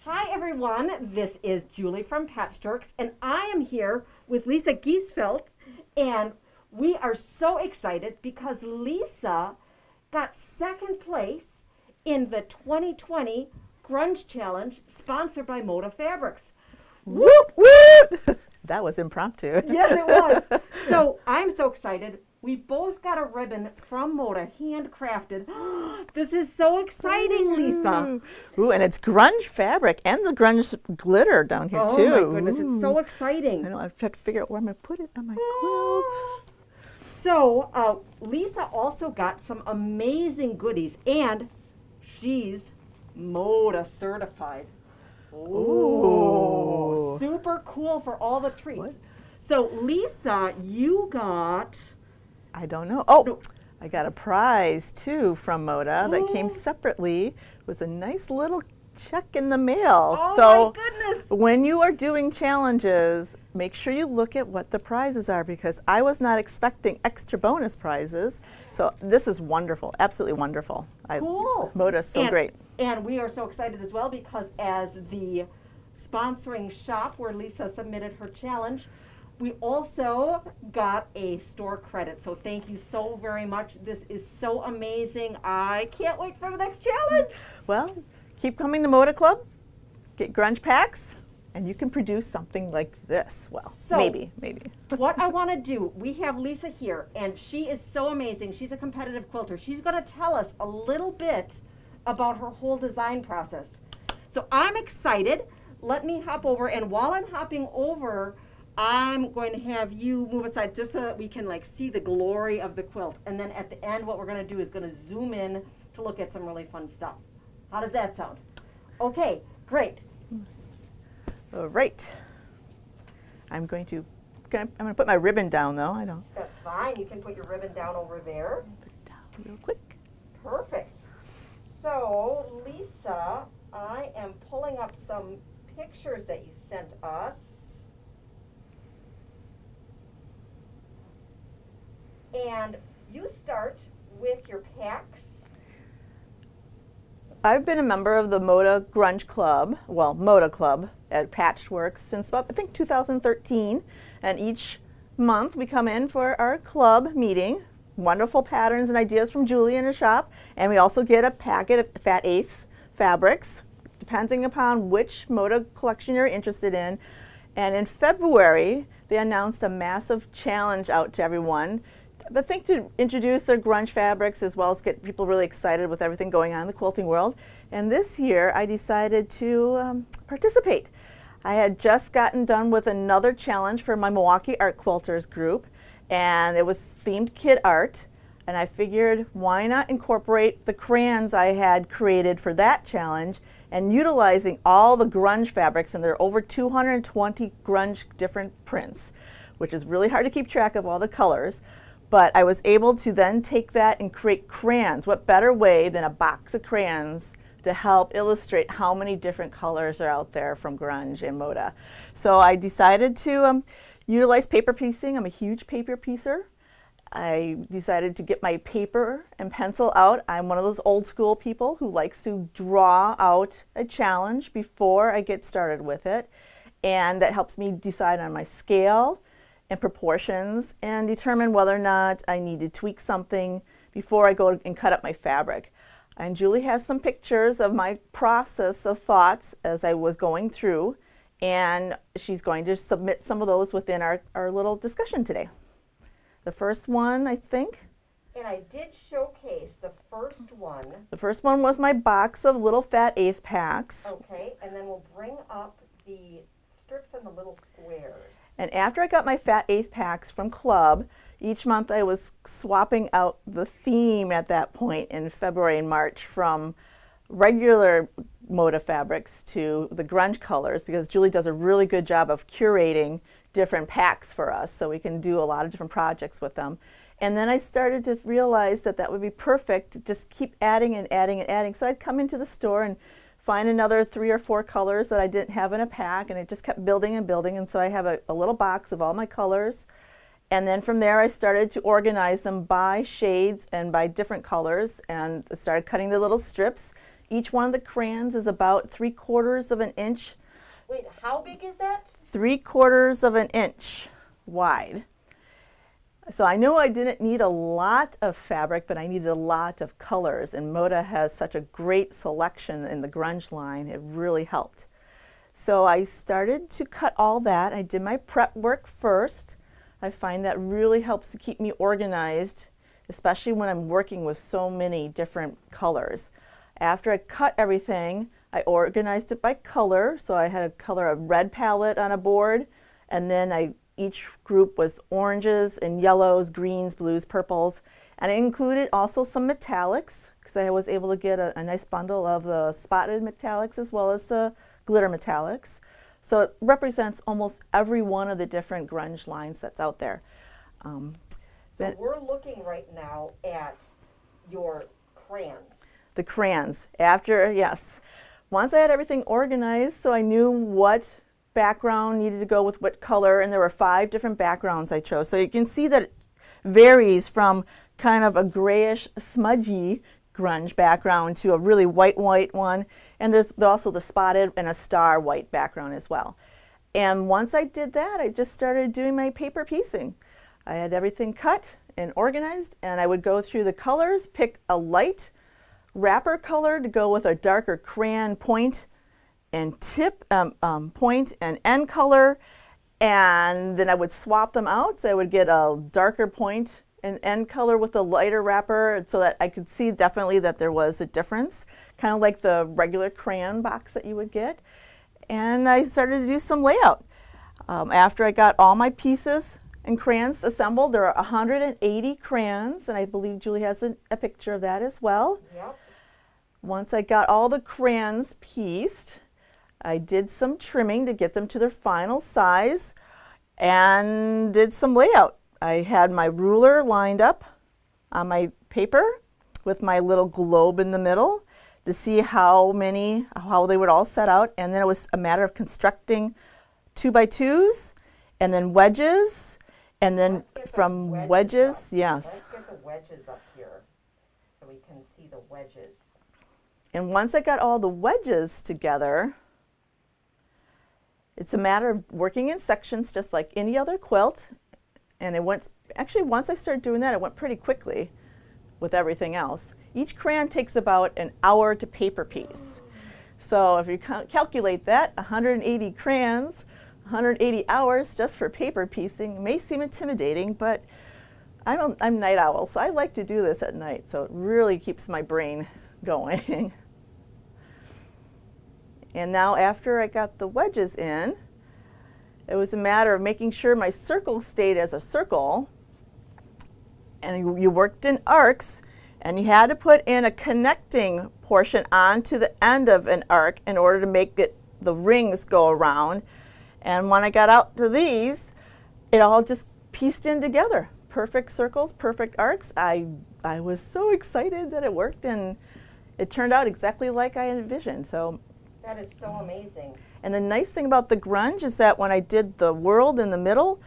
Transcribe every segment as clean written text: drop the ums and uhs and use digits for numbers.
Hi everyone, this is Julie from Patchworks, and I am here with Lisa Giesfeldt, and we are so excited because Lisa got second place in the 2020 Grunge Challenge sponsored by Moda Fabrics. Whoop, whoop! That was impromptu. Yes, it was. So I'm so excited. We both got a ribbon from Moda, handcrafted. This is so exciting, Lisa. Ooh, and it's grunge fabric and the grunge glitter down here too. Oh my goodness, it's so exciting. I know, I've tried to figure out where I'm going to put it on my quilt. So Lisa also got some amazing goodies, and she's Moda certified. Ooh. Super cool for all the treats. What? So Lisa, you got... I don't know. Oh, No. I got a prize too from Moda that came separately. It was a nice little check in the mail. Oh So my goodness. when you are doing challenges, make sure you look at what the prizes are, because I was not expecting extra bonus prizes. So this is wonderful, absolutely wonderful. Cool. Moda's so great. And we are so excited as well because as the sponsoring shop where Lisa submitted her challenge, we also got a store credit. So thank you so very much. This is so amazing. I can't wait for the next challenge. Well, keep coming to Moda Club, get grunge packs, and you can produce something like this. Well, So- maybe. What I want to do, we have Lisa here, and she is so amazing. She's a competitive quilter. She's going to tell us a little bit about her whole design process. So I'm excited. Let me hop over, and while I'm hopping over, I'm going to have you move aside just so that we can see the glory of the quilt. And then at the end, what we're going to do is going to zoom in to look at some really fun stuff. How does that sound? Okay, great. All right. I'm going to put my ribbon down though. That's fine. You can put your ribbon down over there. Put it down real quick. Perfect. So, Lisa, I am pulling up some pictures that you sent us. And you start with your packs. I've been a member of the Moda Grunge Club, Moda Club at Patchworks since about, I think, 2013. And each month we come in for our club meeting. Wonderful patterns and ideas from Julie in her shop. And we also get a packet of Fat Eighths fabrics, depending upon which Moda collection you're interested in. And in February, they announced a massive challenge out to everyone. I think to introduce their grunge fabrics as well as get people really excited with everything going on in the quilting world. And this year I decided to participate. I had just gotten done with another challenge for my Milwaukee Art Quilters group, and it was themed kid art. And I figured, why not incorporate the crayons I had created for that challenge and utilizing all the grunge fabrics, and there are over 220 grunge different prints, which is really hard to keep track of all the colors. But I was able to then take that and create crayons. What better way than a box of crayons to help illustrate how many different colors are out there from grunge and Moda. So I decided to utilize paper piecing. I'm a huge paper piecer. I decided to get my paper and pencil out. I'm one of those old school people who likes to draw out a challenge before I get started with it. And that helps me decide on my scale and proportions and determine whether or not I need to tweak something before I go and cut up my fabric. And Julie has some pictures of my process of thoughts as I was going through, and she's going to submit some of those within our little discussion today. The first one, I think. And I did showcase the first one. The first one was my box of little Fat Eighth packs. Okay, and then we'll bring up the strips and the little squares. And after I got my Fat Eighth packs from Club, each month I was swapping out the theme at that point in February and March from regular Moda fabrics to the grunge colors, because Julie does a really good job of curating different packs for us so we can do a lot of different projects with them. And then I started to realize that that would be perfect to just keep adding and adding and adding. So I'd come into the store and find another 3 or 4 colors that I didn't have in a pack, and it just kept building and building. And so I have a little box of all my colors. And then from there I started to organize them by shades and by different colors, and started cutting the little strips. Each one of the crayons is about 3/4 of an inch. Wait, how big is that? 3/4 of an inch wide. So I know I didn't need a lot of fabric, but I needed a lot of colors, and Moda has such a great selection in the grunge line. It really helped. So I started to cut all that. I did my prep work first. I find that really helps to keep me organized, especially when I'm working with so many different colors. After I cut everything, I organized it by color. So I had a color of red palette on a board, and then each group was oranges and yellows, greens, blues, purples. And I included also some metallics because I was able to get a nice bundle of the spotted metallics as well as the glitter metallics. So it represents almost every one of the different grunge lines that's out there. So we're looking right now at your crayons. The crayons. Yes. Once I had everything organized, so I knew what background needed to go with what color, and there were 5 different backgrounds I chose. So you can see that it varies from kind of a grayish, smudgy grunge background to a really white one, and there's also the spotted and a star white background as well. And once I did that, I just started doing my paper piecing. I had everything cut and organized, and I would go through the colors, pick a light wrapper color to go with a darker crayon point and tip point and end color, and then I would swap them out. So I would get a darker point and end color with a lighter wrapper so that I could see definitely that there was a difference, kind of like the regular crayon box that you would get. And I started to do some layout. After I got all my pieces and crayons assembled, there are 180 crayons, and I believe Julie has a picture of that as well. Yep. Once I got all the crayons pieced, I did some trimming to get them to their final size and did some layout. I had my ruler lined up on my paper with my little globe in the middle to see how they would all set out, and then it was a matter of constructing 2x2s and then wedges, and then from wedges, yes. Let's get the wedges up here so we can see the wedges. And once I got all the wedges together, it's a matter of working in sections just like any other quilt. And actually once I started doing that, it went pretty quickly with everything else. Each crayon takes about an hour to paper piece. So if you calculate that, 180 crayons, 180 hours just for paper piecing may seem intimidating, but I'm night owl, so I like to do this at night, so it really keeps my brain going. And now after I got the wedges in, it was a matter of making sure my circle stayed as a circle, and you worked in arcs, and you had to put in a connecting portion onto the end of an arc in order to make the rings go around. And when I got out to these, it all just pieced in together. Perfect circles, perfect arcs. I was so excited that it worked, and it turned out exactly like I envisioned. So that is so amazing. And the nice thing about the grunge is that when I did the world in the middle,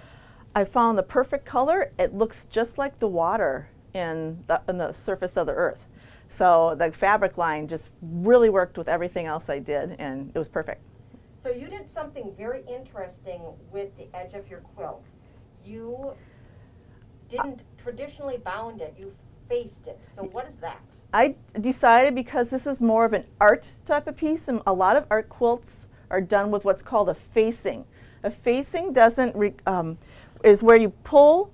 I found the perfect color. It looks just like the water in the surface of the earth. So the fabric line just really worked with everything else I did, and it was perfect. So you did something very interesting with the edge of your quilt. You didn't traditionally bound it, you faced it. So what is that? I decided, because this is more of an art type of piece, and a lot of art quilts are done with what's called a facing. A facing is where you pull,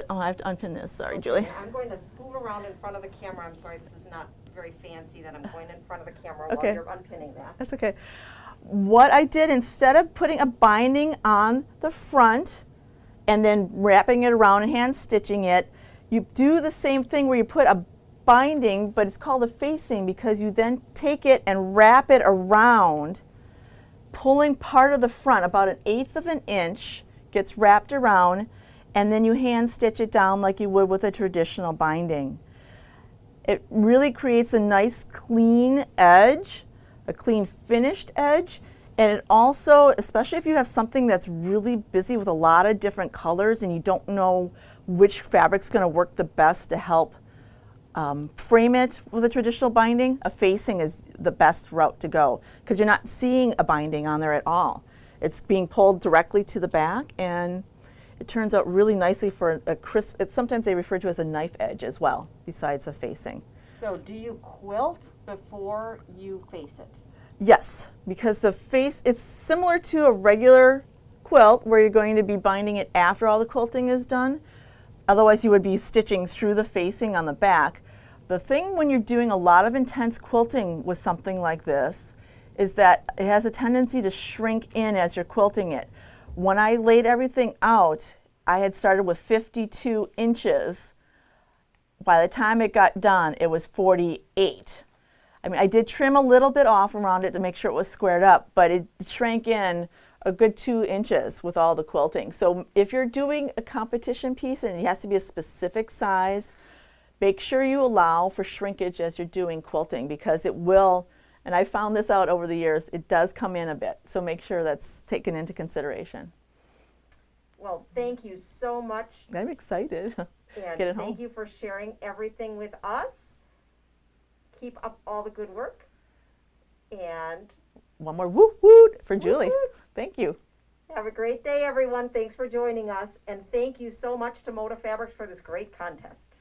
I have to unpin this, sorry, Okay, Julie. I'm going to scoot around in front of the camera. I'm sorry, this is not very fancy that I'm going in front of the camera Okay. while you're unpinning that. That's okay. What I did, instead of putting a binding on the front and then wrapping it around and hand stitching it, you do the same thing where you put a binding, but it's called a facing because you then take it and wrap it around, pulling part of the front, about 1/8 of an inch, gets wrapped around, and then you hand stitch it down like you would with a traditional binding. It really creates a nice clean edge, a clean finished edge, and it also, especially if you have something that's really busy with a lot of different colors and you don't know which fabric's going to work the best to help frame it with a traditional binding, a facing is the best route to go because you're not seeing a binding on there at all. It's being pulled directly to the back, and it turns out really nicely for a crisp, sometimes they refer to as a knife edge as well, besides a facing. So do you quilt before you face it? Yes, because the face, it's similar to a regular quilt where you're going to be binding it after all the quilting is done. Otherwise you would be stitching through the facing on the back. The thing when you're doing a lot of intense quilting with something like this is that it has a tendency to shrink in as you're quilting it. When I laid everything out, I had started with 52 inches. By the time it got done, it was 48. I mean, I did trim a little bit off around it to make sure it was squared up, but it shrank in a good 2 inches with all the quilting. So if you're doing a competition piece and it has to be a specific size, make sure you allow for shrinkage as you're doing quilting, because it will, and I found this out over the years, it does come in a bit. So make sure that's taken into consideration. Well, thank you so much. I'm excited. And Get it thank home. you for sharing everything with us. Keep up all the good work. And One more woot woot for Julie. woot. Thank you. Have a great day, everyone. Thanks for joining us. And thank you so much to Moda Fabrics for this great contest.